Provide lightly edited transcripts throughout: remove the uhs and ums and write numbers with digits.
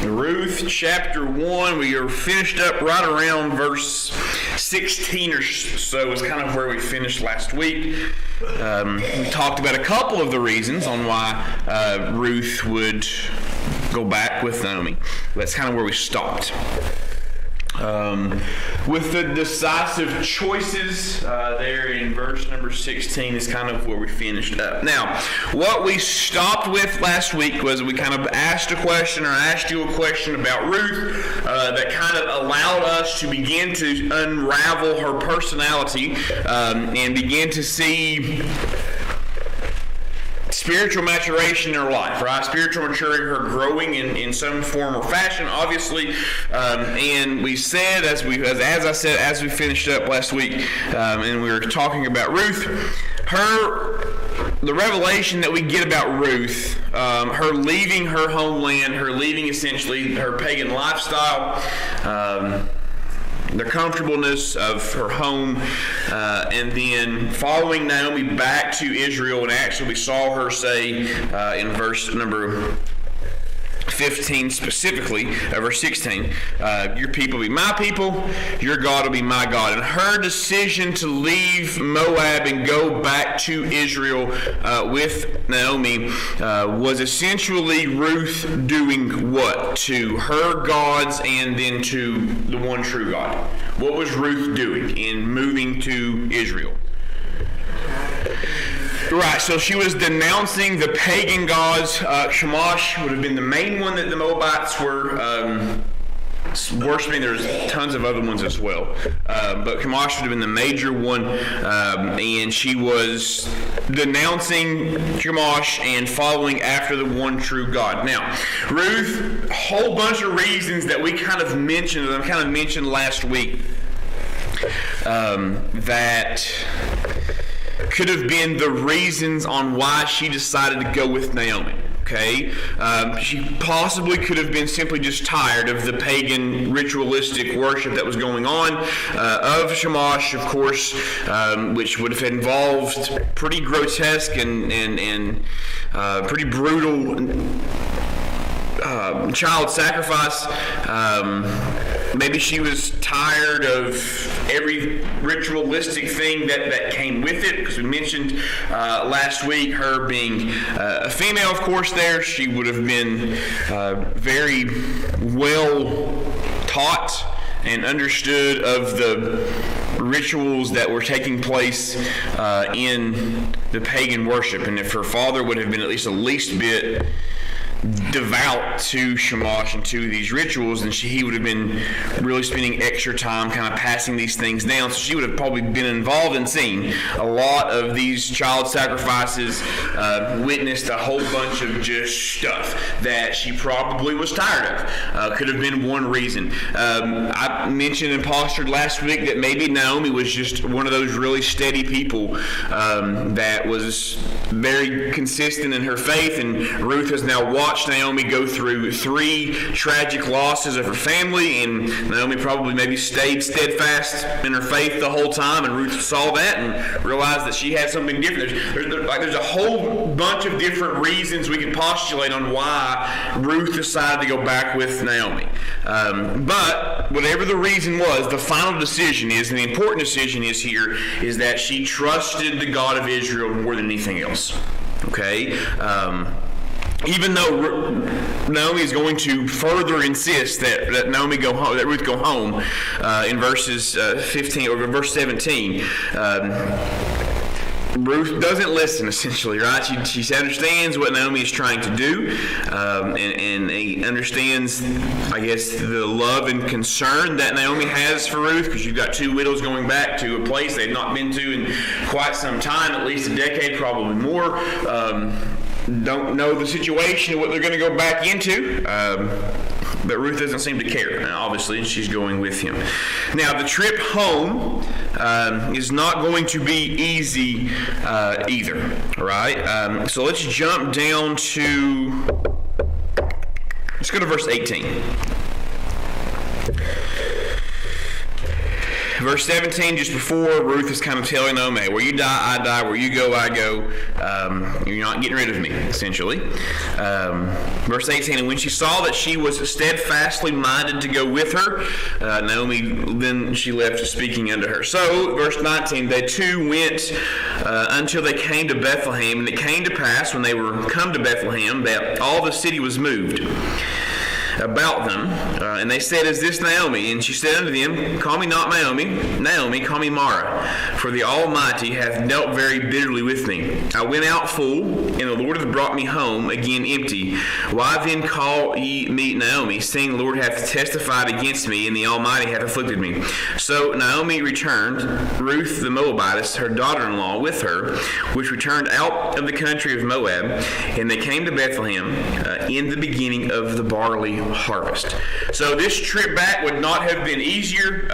Ruth chapter 1, we are finished up right around verse 16 or so is kind of where we finished last week. We talked about a couple of the reasons on why Ruth would go back with Naomi. That's kind of where we stopped. With the decisive choices there in verse number 16 is kind of where we finished up. Now, what we stopped with last week was we kind of asked you a question about Ruth that kind of allowed us to begin to unravel her personality and begin to see spiritual maturation in her life, right? Spiritual maturing, her growing in some form or fashion, obviously. And we said, as we finished up last week, and we were talking about Ruth, the revelation that we get about Ruth, her leaving her homeland, her leaving essentially her pagan lifestyle, the comfortableness of her home, and then following Naomi back to Israel. And actually we saw her say in verse number 15 specifically, verse 16, your people will be my people, your God will be my God. And her decision to leave Moab and go back to Israel with Naomi was essentially Ruth doing what? To her gods and then to the one true God. What was Ruth doing in moving to Israel? Right, so she was denouncing the pagan gods. Shamash would have been the main one that the Moabites were worshiping. There's tons of other ones as well. But Shamash would have been the major one. And she was denouncing Shamash and following after the one true God. Now, Ruth, a whole bunch of reasons that we kind of mentioned last week that could have been the reasons on why she decided to go with Naomi. Okay, she possibly could have been simply just tired of the pagan ritualistic worship that was going on of Shamash, of course, which would have involved pretty grotesque and pretty brutal child sacrifice. Maybe she was tired of every ritualistic thing that came with it, because we mentioned last week her being a female, of course, there. She would have been very well taught and understood of the rituals that were taking place in the pagan worship. And if her father would have been at least bit devout to Shamash and to these rituals, then he would have been really spending extra time kind of passing these things down. So she would have probably been involved and seen a lot of these child sacrifices, witnessed a whole bunch of just stuff that she probably was tired of. Could have been one reason. I mentioned and postured last week that maybe Naomi was just one of those really steady people that was very consistent in her faith, and Ruth has now watched Naomi go through 3 tragic losses of her family, and Naomi probably maybe stayed steadfast in her faith the whole time, and Ruth saw that and realized that she had something different. There's a whole bunch of different reasons we can postulate on why Ruth decided to go back with Naomi. But whatever the reason was, the final decision is, and the important decision is here, is that she trusted the God of Israel more than anything else. Okay? Even though Naomi is going to further insist that Naomi go home, that Ruth go home, in verses 15 or verse 17, Ruth doesn't listen, essentially, right? She understands what Naomi is trying to do, and he understands, I guess, the love and concern that Naomi has for Ruth, because you've got 2 widows going back to a place they've not been to in quite some time, at least a decade, probably more. Don't know the situation, what they're going to go back into, but Ruth doesn't seem to care, obviously, she's going with him. Now, the trip home is not going to be easy either, all right? So let's jump down to, let's go to verse 18. verse 17, just before, Ruth is kind of telling Naomi, where you die, I die. Where you go, I go. You're not getting rid of me, essentially. Verse 18, and when she saw that she was steadfastly minded to go with her, Naomi, then she left speaking unto her. So, verse 19, they two went until they came to Bethlehem. And it came to pass, when they were come to Bethlehem, that all the city was moved about them, and they said, is this Naomi? And she said unto them, call me not Naomi, call me Mara, for the Almighty hath dealt very bitterly with me. I went out full, and the Lord hath brought me home again empty. Why then call ye me Naomi, seeing the Lord hath testified against me, and the Almighty hath afflicted me? So Naomi returned, Ruth the Moabitess, her daughter-in-law, with her, which returned out of the country of Moab, and they came to Bethlehem in the beginning of the barley harvest. So this trip back would not have been easier,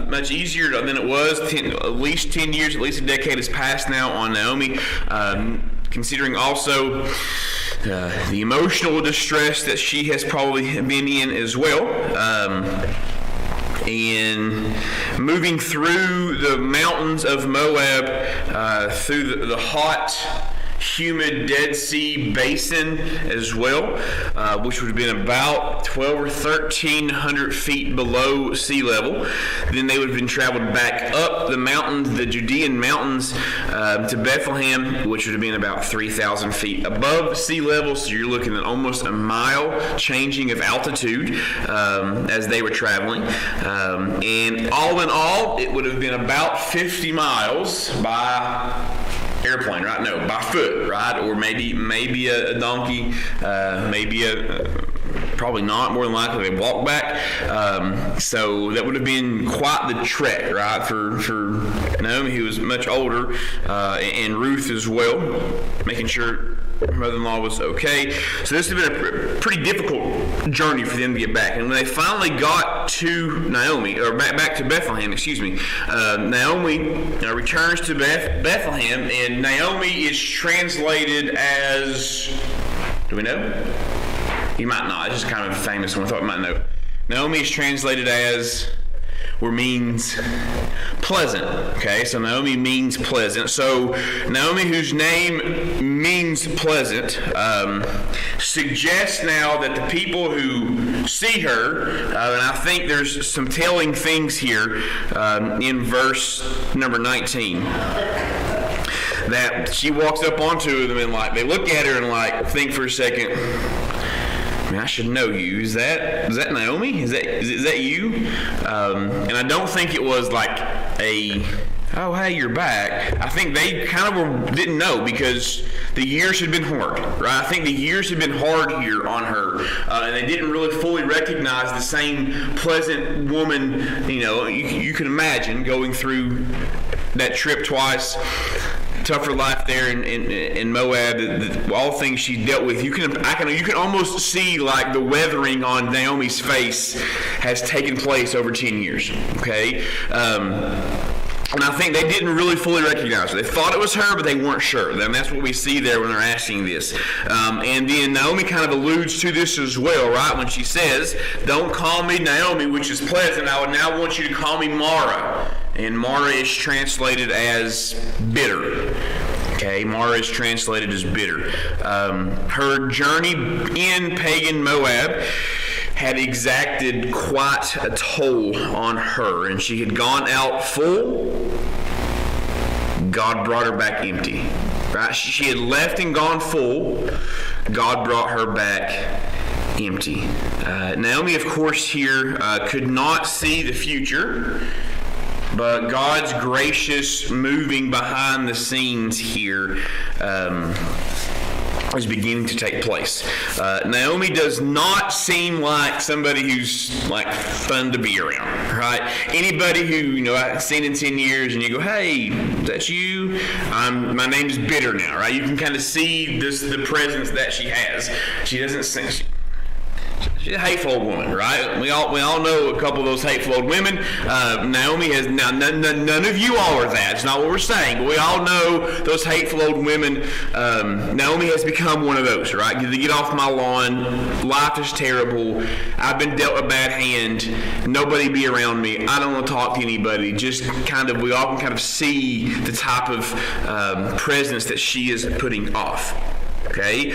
much easier than it was. At least 10 years, at least a decade has passed now on Naomi, considering also the emotional distress that she has probably been in as well. And moving through the mountains of Moab, through the hot, humid Dead Sea basin as well, which would have been about 1,200 or 1,300 feet below sea level. Then they would have been traveled back up the mountains, the Judean mountains, to Bethlehem, which would have been about 3,000 feet above sea level. So you're looking at almost a mile changing of altitude as they were traveling. And all in all, it would have been about 50 miles by airplane, right? No, by foot, right? Or maybe a donkey, probably not, more than likely they walk back. So that would have been quite the trek, right? For Naomi, who was much older, and Ruth as well, making sure her mother-in-law was okay. So this has been a pretty difficult journey for them to get back. And when they finally got to Naomi, or back to Bethlehem, Naomi returns to Bethlehem, and Naomi is translated as, do we know? You might not. It's just kind of a famous one. I thought you might know. Naomi is translated as, or means pleasant. Okay, so Naomi means pleasant. So Naomi, whose name means pleasant, suggests now that the people who see her, and I think there's some telling things here in verse number 19, that she walks up onto them and they look at her and think for a second, I should know you. Is that Naomi? Is that you? And I don't think it was oh, hey, you're back. I think they kind of didn't know, because the years had been hard, right? I think the years had been hard here on her, and they didn't really fully recognize the same pleasant woman. You can imagine going through that trip twice. Tougher life there in Moab, all things she dealt with. You can almost see the weathering on Naomi's face has taken place over 10 years. Okay. And I think they didn't really fully recognize her. They thought it was her, but they weren't sure. And that's what we see there when they're asking this. And then Naomi kind of alludes to this as well, right? When she says, don't call me Naomi, which is pleasant. I would now want you to call me Mara. And Mara is translated as bitter. Okay, Mara is translated as bitter. Her journey in pagan Moab had exacted quite a toll on her, and she had gone out full. God brought her back empty. Right? She had left and gone full. God brought her back empty. Naomi, of course, here could not see the future, but God's gracious moving behind the scenes here is beginning to take place. Naomi does not seem like somebody who's fun to be around, right? Anybody who I've seen in 10 years and you go, hey, that's you? My name's Bitter now, right? You can kind of see the presence that she has. She doesn't seem... She's a hateful old woman, right? We all know a couple of those hateful old women. Naomi has now none of you all are that. It's not what we're saying, but we all know those hateful old women. Naomi has become one of those, right? Get off my lawn. Life is terrible. I've been dealt a bad hand. Nobody be around me. I don't want to talk to anybody. Just we all can kind of see the type of presence that she is putting off. Okay,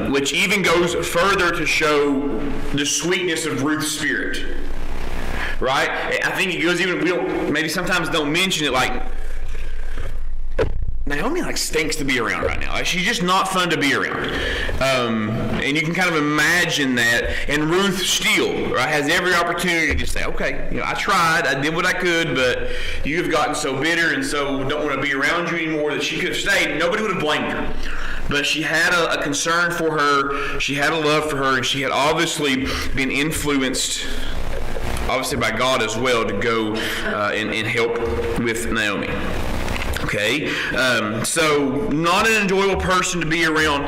which even goes further to show the sweetness of Ruth's spirit, right? I think it goes even, maybe sometimes don't mention it, like, Naomi stinks to be around right now. Like, she's just not fun to be around. And you can kind of imagine that. And Ruth still, right, has every opportunity to say, okay, I tried, I did what I could, but you have gotten so bitter and so don't want to be around you anymore that she could have stayed. Nobody would have blamed her. But she had a concern for her, she had a love for her, and she had obviously been influenced, obviously by God as well, to go and help with Naomi. Okay, so not an enjoyable person to be around.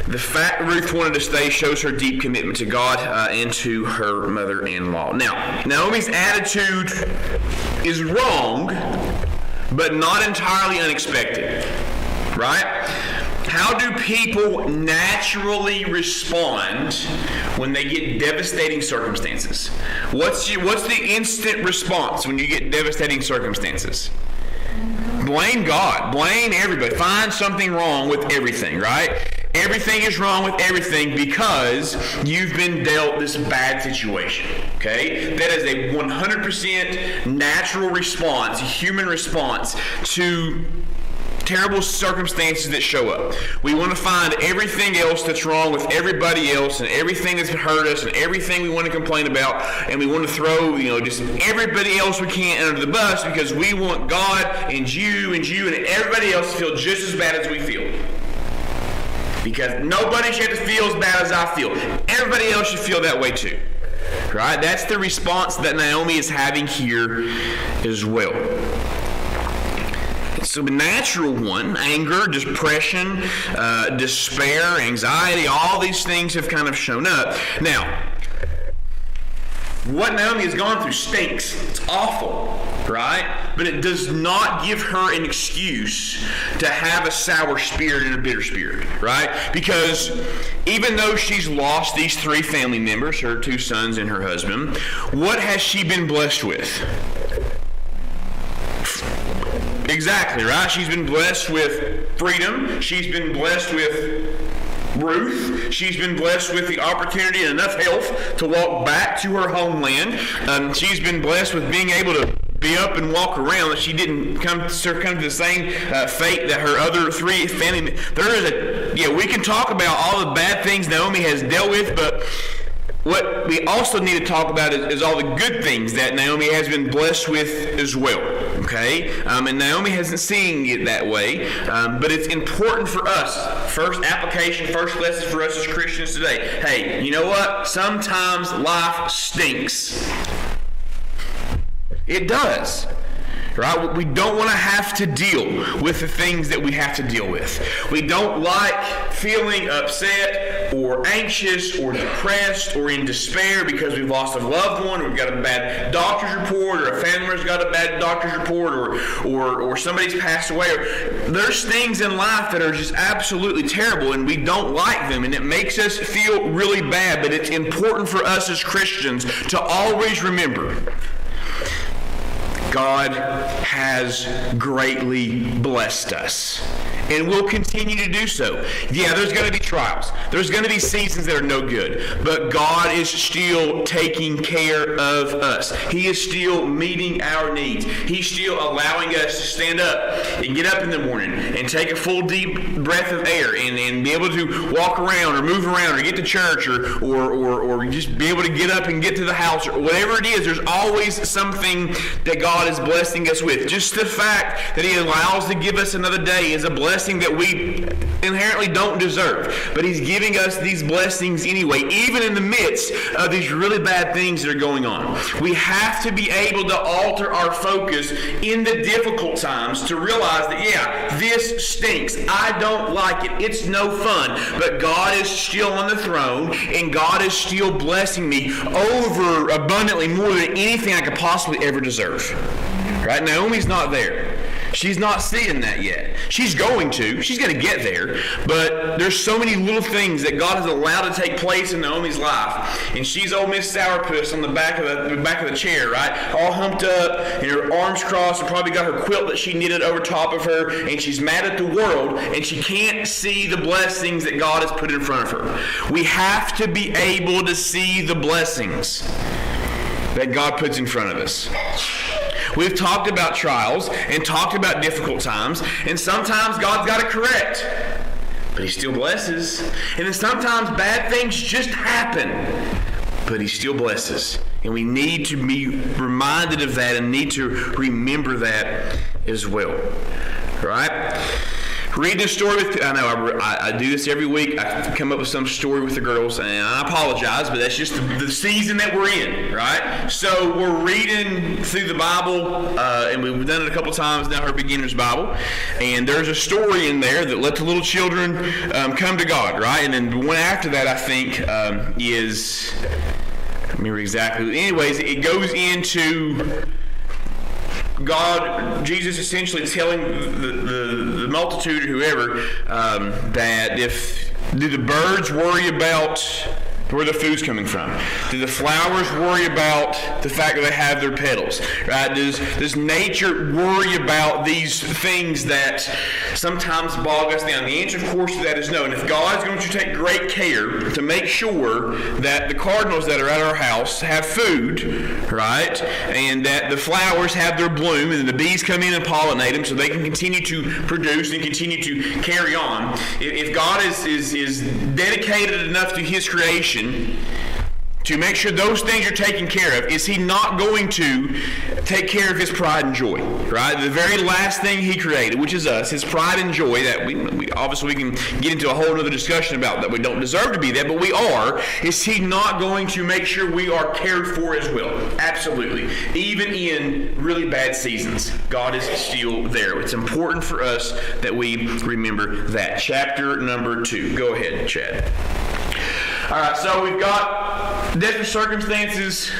The fact that Ruth wanted to stay shows her deep commitment to God and to her mother-in-law. Now, Naomi's attitude is wrong, but not entirely unexpected, right? How do people naturally respond when they get devastating circumstances? What's the instant response when you get devastating circumstances? Blame God. Blame everybody. Find something wrong with everything, right? Everything is wrong with everything because you've been dealt this bad situation, okay? That is a 100% natural response, human response to terrible circumstances that show up. We want to find everything else that's wrong with everybody else and everything that's hurt us and everything we want to complain about, and we want to throw, just everybody else we can under the bus because we want God and you and everybody else to feel just as bad as we feel. Because nobody should have to feel as bad as I feel. Everybody else should feel that way too. Right? That's the response that Naomi is having here as well. So the natural one, anger, depression, despair, anxiety, all these things have kind of shown up. Now, what Naomi has gone through stinks. It's awful, right? But it does not give her an excuse to have a sour spirit and a bitter spirit, right? Because even though she's lost these 3 family members, her 2 sons and her husband, what has she been blessed with? Exactly, right? She's been blessed with freedom. She's been blessed with Ruth. She's been blessed with the opportunity and enough health to walk back to her homeland. She's been blessed with being able to be up and walk around. That she didn't come to the same fate that her other 3 family. We can talk about all the bad things Naomi has dealt with, but what we also need to talk about is all the good things that Naomi has been blessed with as well, okay? And Naomi hasn't seen it that way, but it's important for us. First application, first lesson for us as Christians today. Hey, you know what? Sometimes life stinks. It does. Right? We don't want to have to deal with the things that we have to deal with. We don't like feeling upset or anxious or depressed or in despair because we've lost a loved one, or we've got a bad doctor's report, or a family member's got a bad doctor's report, or somebody's passed away. There's things in life that are just absolutely terrible, and we don't like them, and it makes us feel really bad. But it's important for us as Christians to always remember God has greatly blessed us and will continue to do so. Yeah, there's going to be trials. There's going to be seasons that are no good. But God is still taking care of us. He is still meeting our needs. He's still allowing us to stand up and get up in the morning and take a full deep breath of air and be able to walk around or move around or get to church or just be able to get up and get to the house or whatever it is. There's always something that God God is blessing us with. Just the fact that he allows to give us another day is a blessing that we inherently don't deserve. But he's giving us these blessings anyway, even in the midst of these really bad things that are going on. We have to be able to alter our focus in the difficult times to realize that, yeah, this stinks. I don't like it. It's no fun. But God is still on the throne, and God is still blessing me over abundantly more than anything I could possibly ever deserve. Right? Naomi's not there. She's not seeing that yet. She's going to. She's going to get there. But there's so many little things that God has allowed to take place in Naomi's life. And she's old Miss Sourpuss on the back of the chair, right? All humped up and her arms crossed, and probably got her quilt that she knitted over top of her. And she's mad at the world, and she can't see the blessings that God has put in front of her. We have to be able to see the blessings that God puts in front of us. We've talked about trials and talked about difficult times, and sometimes God's got to correct, but he still blesses. And then sometimes bad things just happen, but he still blesses. And we need to be reminded of that and need to remember that as well. Right? Reading a story with, I know I do this every week. I come up with some story with the girls, and I apologize, but that's just the season that we're in, right? So we're reading through the Bible, and we've done it a couple times now, our beginner's Bible, and there's a story in there that let the little children come to God, right? And then the one after that, I think, is, I can't remember exactly. Anyways, it goes into God, Jesus essentially telling the multitude or whoever that do the birds worry about where the food's coming from? Do the flowers worry about the fact that they have their petals? Right? Does nature worry about these things that sometimes bog us down? The answer, of course, to that is no. And if God's going to take great care to make sure that the cardinals that are at our house have food, right, and that the flowers have their bloom, and the bees come in and pollinate them so they can continue to produce and continue to carry on, if God is dedicated enough to his creation to make sure those things are taken care of, is he not going to take care of his pride and joy, right? The very last thing he created, which is us, his pride and joy, that we obviously we can get into a whole other discussion about that we don't deserve to be that, but we are. Is he not going to make sure we are cared for as well? Absolutely. Even in really bad seasons, God is still there. It's important for us that we remember that. Chapter number 2. Go ahead, Chad. All right, so we've got desperate circumstances,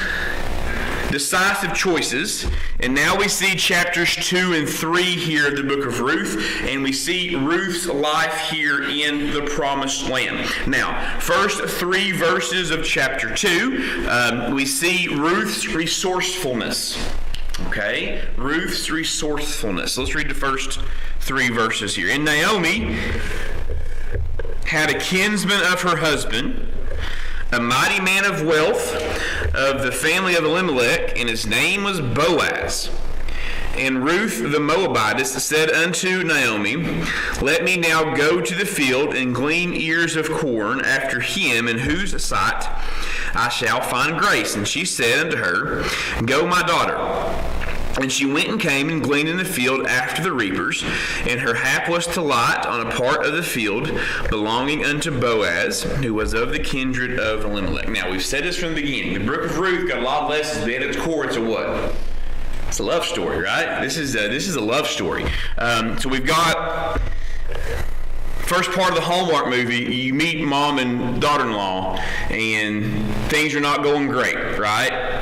decisive choices, and now we see chapters 2 and 3 here of the book of Ruth, and we see Ruth's life here in the promised land. Now, first 3 verses of chapter 2, we see Ruth's resourcefulness. Okay, Ruth's resourcefulness. Let's read the first 3 verses here. And Naomi had a kinsman of her husband, a mighty man of wealth of the family of Elimelech, and his name was Boaz. And Ruth the Moabitess said unto Naomi, Let me now go to the field and glean ears of corn after him in whose sight I shall find grace. And she said unto her, Go, my daughter. And she went and came and gleaned in the field after the reapers, and her hap was to light on a part of the field belonging unto Boaz, who was of the kindred of Elimelech. Now, we've said this from the beginning. The book of Ruth got a lot of lessons, but at its core, it's a what? It's a love story, right? This is a love story. So we've got first part of the Hallmark movie. You meet mom and daughter-in-law, and things are not going great, right?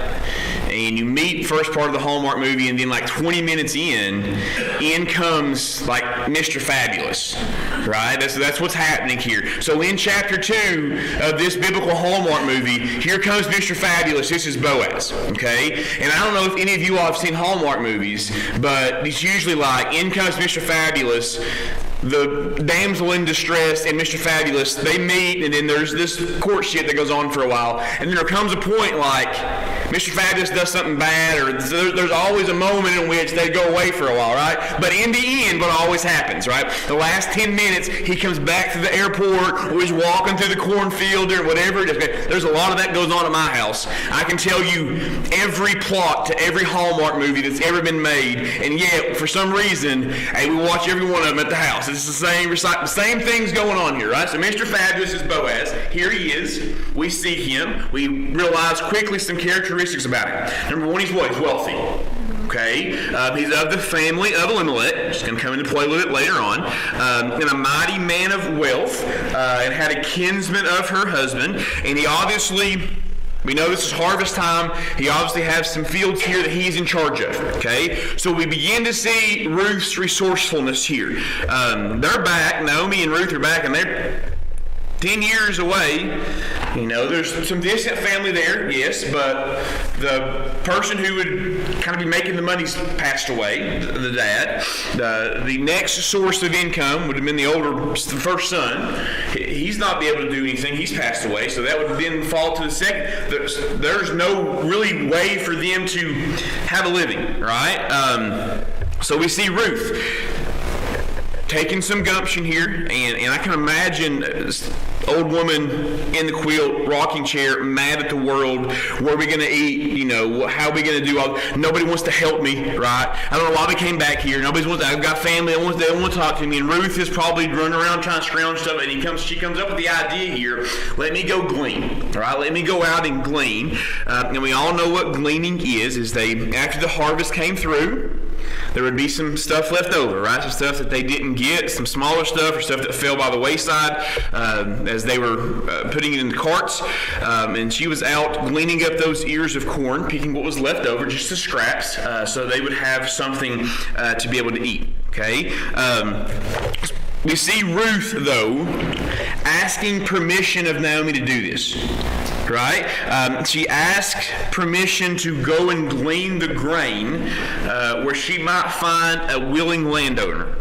And you meet first part of the Hallmark movie, and then like 20 minutes in comes like Mr. Fabulous, right? That's what's happening here. So in chapter 2 of this biblical Hallmark movie, here comes Mr. Fabulous. This is Boaz, okay? And I don't know if any of you all have seen Hallmark movies, but it's usually like, in comes Mr. Fabulous, the damsel in distress and Mr. Fabulous, they meet, and then there's this courtship that goes on for a while, and then there comes a point like, Mr. Fabulous does something bad, or there's always a moment in which they go away for a while, right? But in the end, what always happens, right? The last 10 minutes, he comes back to the airport, or he's walking through the cornfield, or whatever it is. There's a lot of that goes on at my house. I can tell you every plot to every Hallmark movie that's ever been made, and yet, for some reason, hey, we watch every one of them at the house. It's the same things going on here, right? So Mr. Fabulous is Boaz. Here he is. We see him. We realize quickly some characteristics about him. Number one, he's what? He's wealthy. Okay, he's of the family of Elimelech, which is going to come into play a little bit later on, and a mighty man of wealth, and had a kinsman of her husband, and he obviously, we know this is harvest time, he obviously has some fields here that he's in charge of, okay? So we begin to see Ruth's resourcefulness here. They're back, Naomi and Ruth are back, and they're 10 years away. You know, there's some distant family there, yes, but the person who would kind of be making the money's passed away, the dad. The next source of income would have been the first son. He's not be able to do anything. He's passed away, so that would then fall to the second. There's no really way for them to have a living, right? So we see Ruth taking some gumption here, and I can imagine this old woman in the quilt, rocking chair, mad at the world. What are we going to eat? You know, how are we going to do all? Nobody wants to help me, right? I don't know why we came back here. I've got family. They don't want to talk to me. And Ruth is probably running around trying to scrounge stuff. And she comes up with the idea here. Let me go glean, right? Let me go out and glean. And we all know what gleaning is after the harvest came through, there would be some stuff left over, right? Some stuff that they didn't get, some smaller stuff or stuff that fell by the wayside as they were putting it in the carts. And she was out gleaning up those ears of corn, picking what was left over, just the scraps, so they would have something to be able to eat, okay? We see Ruth, though, asking permission of Naomi to do this. Right? She asked permission to go and glean the grain where she might find a willing landowner.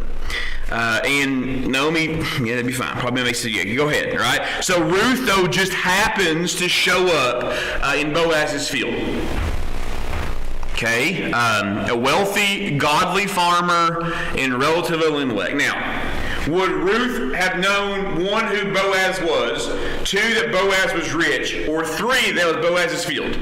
And Naomi, yeah, that'd be fine. Probably makes it, yeah, go ahead, right? So Ruth, though, just happens to show up in Boaz's field. Okay? A wealthy, godly farmer and relative of Elimelech. Now, would Ruth have known, one, who Boaz was, two, that Boaz was rich, or three, that was Boaz's field?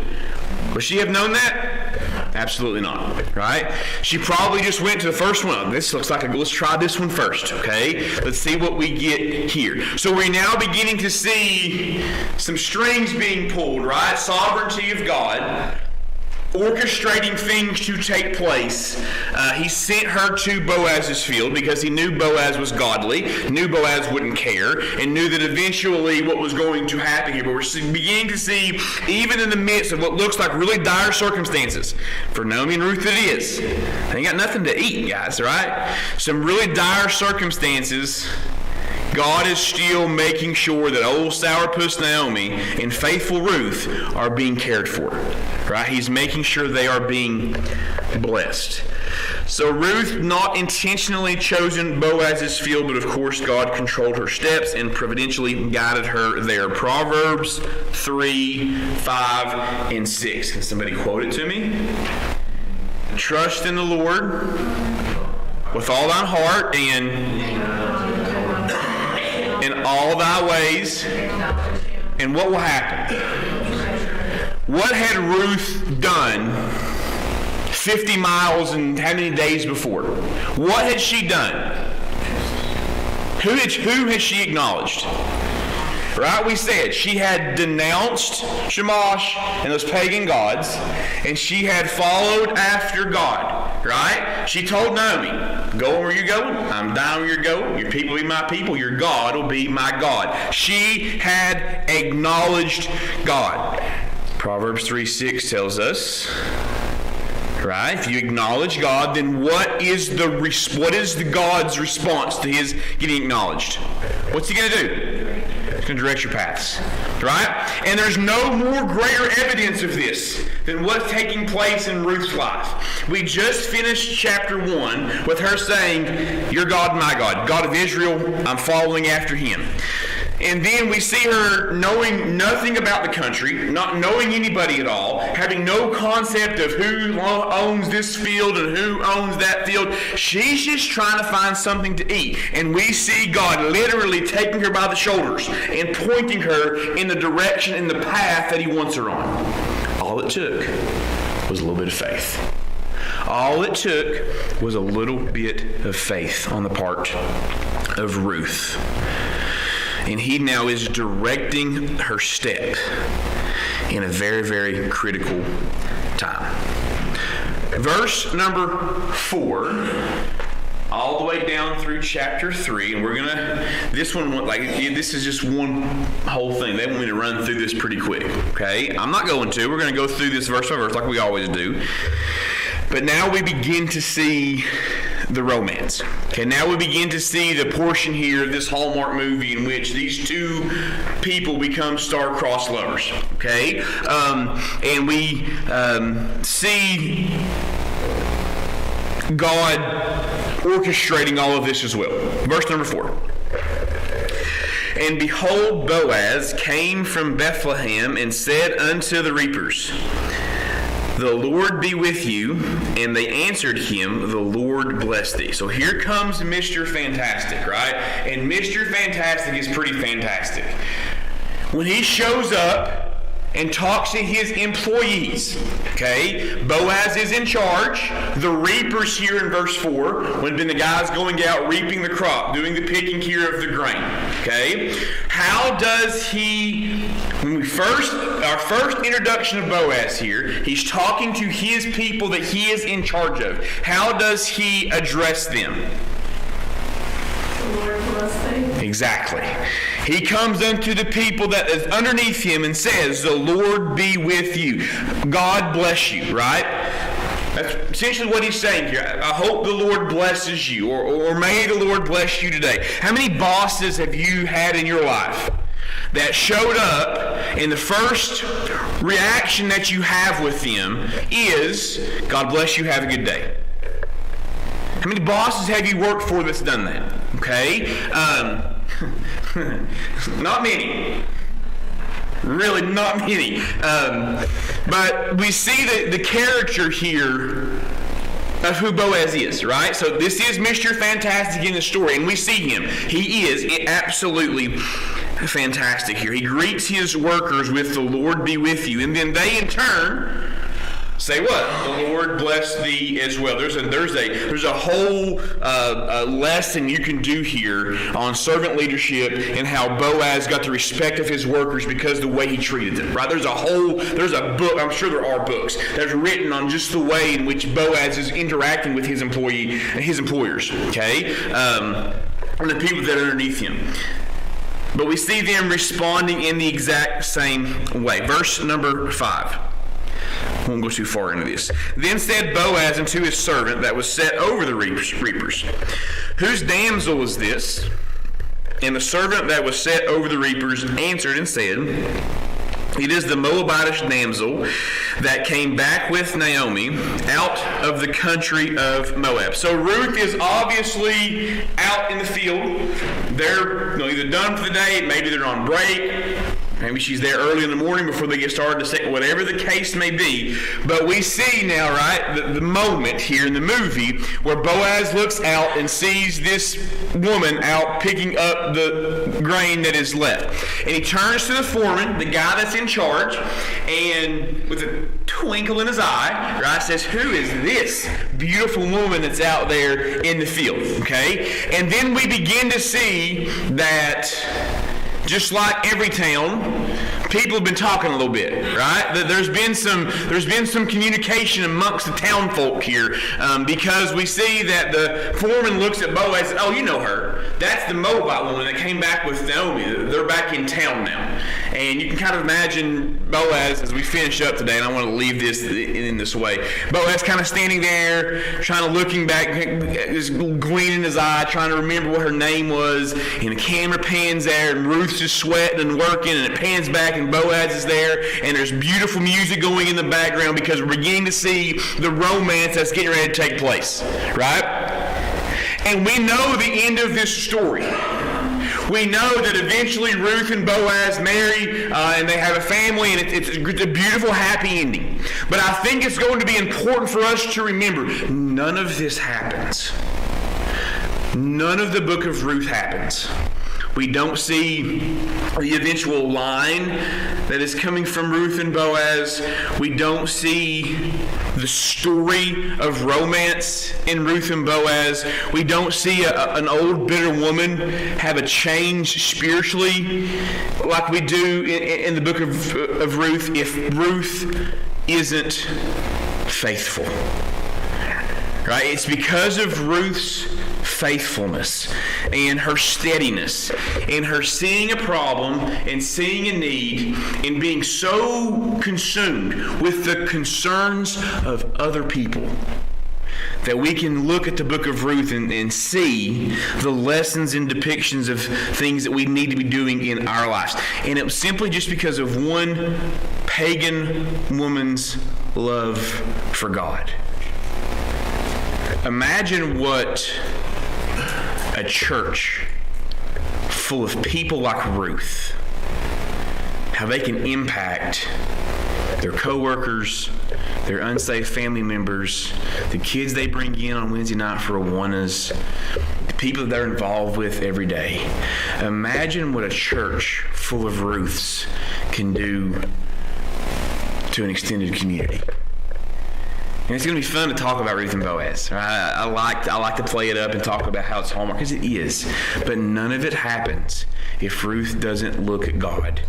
Would she have known that? Absolutely not, right? She probably just went to the first one. This looks like let's try this one first, okay? Let's see what we get here. So we're now beginning to see some strings being pulled, right? Sovereignty of God, orchestrating things to take place. He sent her to Boaz's field because he knew Boaz was godly, knew Boaz wouldn't care, and knew that eventually what was going to happen here. But we're beginning to see, even in the midst of what looks like really dire circumstances, for Naomi and Ruth it is. They ain't got nothing to eat, guys, right? Some really dire circumstances. God is still making sure that old sourpuss Naomi and faithful Ruth are being cared for. Right? He's making sure they are being blessed. So Ruth not intentionally chosen Boaz's field, but of course God controlled her steps and providentially guided her there. Proverbs 3, 5, and 6. Can somebody quote it to me? Trust in the Lord with all thine heart and in all thy ways, and what will happen? What had Ruth done 50 miles and how many days before? What had she done? Who had she acknowledged? Right? We said she had denounced Shamash and those pagan gods, and she had followed after God. Right? She told Naomi, go where you're going. I'm down where you're going. Your people will be my people. Your God will be my God. She had acknowledged God. Proverbs 3:6 tells us, right? If you acknowledge God, then what is the God's response to his getting acknowledged? What's he going to do? He's going to direct your paths, right? And there's no more greater evidence of this than what's taking place in Ruth's life. We just finished chapter 1 with her saying, "Your God, my God, God of Israel, I'm following after him." And then we see her knowing nothing about the country, not knowing anybody at all, having no concept of who owns this field and who owns that field. She's just trying to find something to eat. And we see God literally taking her by the shoulders and pointing her in the direction, in the path that he wants her on. All it took was a little bit of faith. All it took was a little bit of faith on the part of Ruth. And he now is directing her step in a very, very critical time. Verse number 4, all the way down through chapter 3, and we're gonna, this is just one whole thing. They want me to run through this pretty quick, okay? I'm not going to. We're gonna go through this verse by verse like we always do. But now we begin to see the romance. Okay, now we begin to see the portion here of this Hallmark movie in which these two people become star-crossed lovers. Okay, and we see God orchestrating all of this as well. Verse number 4. And behold, Boaz came from Bethlehem and said unto the reapers, The Lord be with you. And they answered him, The Lord bless thee. So here comes Mr. Fantastic, right? And Mr. Fantastic is pretty fantastic. When he shows up and talks to his employees, okay? Boaz is in charge. The reapers here in verse 4 would have been the guys going out reaping the crop, doing the picking here of the grain, okay? How does he, our first introduction of Boaz here, he's talking to his people that he is in charge of. How does he address them? The Lord bless thee. Exactly. He comes unto the people that is underneath him and says, The Lord be with you. God bless you, right? That's essentially what he's saying here. I hope the Lord blesses you, or may the Lord bless you today. How many bosses have you had in your life that showed up and the first reaction that you have with them is, God bless you, have a good day? How many bosses have you worked for that's done that? Okay? Not many. Really, not many. But we see the character here of who Boaz is, right? So this is Mr. Fantastic in the story, and we see him. He is absolutely fantastic here. He greets his workers with, The Lord be with you. And then they, in turn, say what? The Lord bless thee as well. There's a whole lesson you can do here on servant leadership and how Boaz got the respect of his workers because of the way he treated them. Right? There's a book. I'm sure there are books that's written on just the way in which Boaz is interacting with his employers. Okay, and the people that are underneath him. But we see them responding in the exact same way. Verse number 5. I won't go too far into this. Then said Boaz unto his servant that was set over the reapers, Whose damsel is this? And the servant that was set over the reapers answered and said, It is the Moabitish damsel that came back with Naomi out of the country of Moab. So Ruth is obviously out in the field. They're either done for the day, maybe they're on break. Maybe she's there early in the morning before they get started to say, whatever the case may be. But we see now, right, the moment here in the movie where Boaz looks out and sees this woman out picking up the grain that is left. And he turns to the foreman, the guy that's in charge, and with a twinkle in his eye, right, says, Who is this beautiful woman that's out there in the field? Okay? And then we begin to see that just like every town, people have been talking a little bit, right? There's been some communication amongst the town folk here because we see that the foreman looks at Boaz and says, Oh, you know her. That's the Moabite woman that came back with Naomi. They're back in town now. And you can kind of imagine Boaz as we finish up today, and I want to leave this in this way. Boaz kind of standing there, looking back, just gleaming his eye, trying to remember what her name was. And the camera pans there, and Ruth's just sweating and working, and it pans back, and Boaz is there, and there's beautiful music going in the background because we're beginning to see the romance that's getting ready to take place, right? And we know the end of this story. We know that eventually Ruth and Boaz marry, and they have a family, and it's a beautiful, happy ending. But I think it's going to be important for us to remember, none of this happens. None of the book of Ruth happens. We don't see the eventual line that is coming from Ruth and Boaz. We don't see the story of romance in Ruth and Boaz. We don't see an old bitter woman have a change spiritually like we do in the book of Ruth if Ruth isn't faithful. Right? It's because of Ruth's faithfulness and her steadiness and her seeing a problem and seeing a need and being so consumed with the concerns of other people that we can look at the book of Ruth and see the lessons and depictions of things that we need to be doing in our lives. And it was simply just because of one pagan woman's love for God. Imagine what a church full of people like Ruth, how they can impact their co-workers, their unsaved family members, the kids they bring in on Wednesday night for Awanas, the people that they're involved with every day. Imagine what a church full of Ruths can do to an extended community. And it's going to be fun to talk about Ruth and Boaz. I like to play it up and talk about how it's Hallmark, because it is. But none of it happens if Ruth doesn't look at God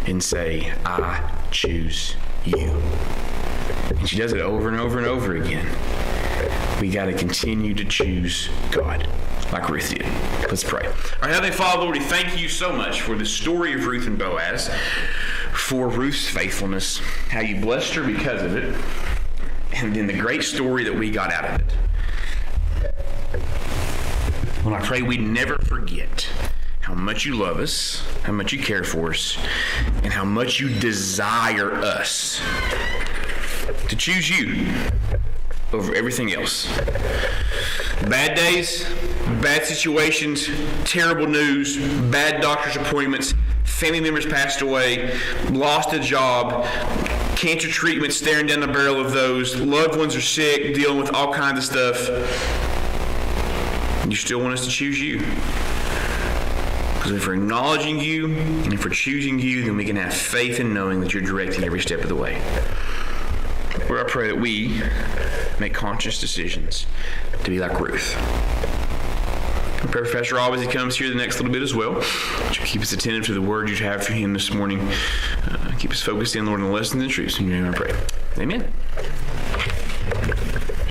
and say, I choose you. And she does it over and over and over again. We got to continue to choose God like Ruth did. Let's pray. All right, Heavenly Father, Lord, we thank you so much for the story of Ruth and Boaz, for Ruth's faithfulness, how you blessed her because of it, and then the great story that we got out of it. Well, I pray we never forget how much you love us, how much you care for us, and how much you desire us to choose you over everything else. Bad days, bad situations, terrible news, bad doctor's appointments, family members passed away, lost a job, cancer treatment, staring down the barrel of those, loved ones are sick, dealing with all kinds of stuff. You still want us to choose you. Because if we're acknowledging you and if we're choosing you, then we can have faith in knowing that you're directing every step of the way. Lord, I pray that we make conscious decisions to be like Ruth. I pray for Pastor Rob as he comes here the next little bit as well. Would you keep us attentive to the word you have for him this morning. Keep us focused in, Lord, on the lessons and truths. In your name I pray. Amen.